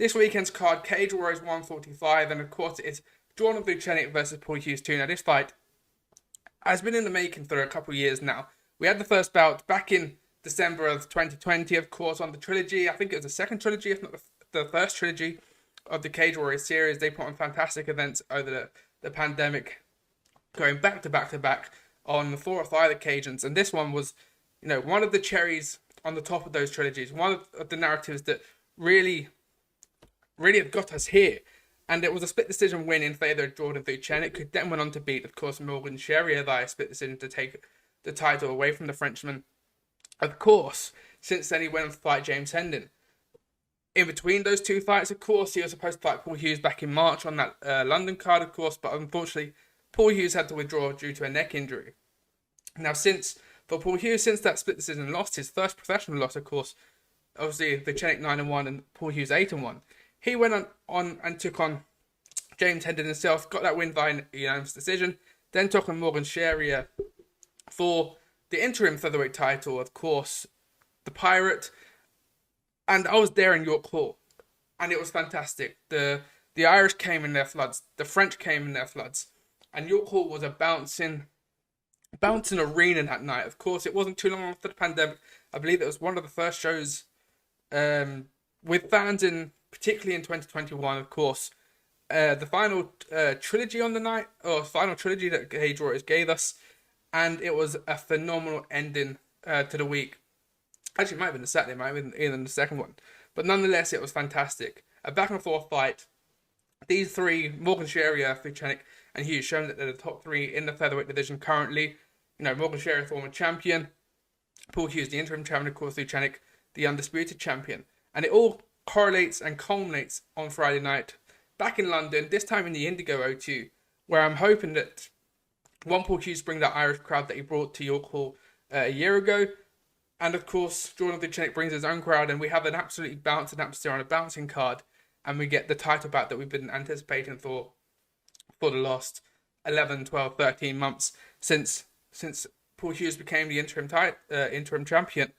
this weekend's card, Cage Warriors 145, and of course it is Jordan Vucenic versus Paul Hughes 2. Now this fight has been in the making for a couple of years now. We had the first bout back in December of 2020, of course, on the trilogy. I think it was the second trilogy, if not the first trilogy of the Cage Warriors series. They put on fantastic events over the pandemic, going back to back to back on the 4 or 5 occasions. And this one was, one of the cherries on the top of those trilogies, one of the narratives that really have got us here. And it was a split decision win in favour of Jordan Vucenic, who then went on to beat, of course, Morgan Sherrier via split decision to take the title away from the Frenchman. Of course, since then he went on to fight James Hendon. In between those two fights, of course, he was supposed to fight Paul Hughes back in March on that London card, of course, but unfortunately, Paul Hughes had to withdraw due to a neck injury. Now, for Paul Hughes, since that split decision lost, his first professional loss, of course, obviously Vucenic 9-1 and Paul Hughes 8-1, he went on and took on James Hendon himself, got that win by unanimous decision, then took on Morgan Sherrier for the interim featherweight title, of course, the Pirate. And I was there in York Hall, and it was fantastic. The Irish came in their floods, the French came in their floods, and York Hall was a bouncing arena that night. Of course, it wasn't too long after the pandemic. I believe it was one of the first shows with fans particularly in 2021, of course. The final trilogy on the night, or final trilogy that Cage Warriors gave us, and it was a phenomenal ending to the week. Actually, it might have been the Saturday, it might have been even the second one. But nonetheless, it was fantastic. A back and forth fight. These three, Morgan Sherrier, Vucenic, and Hughes, shown that they're the top three in the featherweight division currently. Morgan Sherrier, former champion. Paul Hughes, the interim champion, of course, Vucenic, the undisputed champion. And it all correlates and culminates on Friday night back in London, this time in the Indigo O2, where I'm hoping that Paul Hughes bring that Irish crowd that he brought to York Hall a year ago. And of course, Jordan Vucenic brings his own crowd, and we have an absolutely bouncing atmosphere on a bouncing card, and we get the title back that we've been anticipating for the last 11, 12, 13 months since Paul Hughes became the interim champion.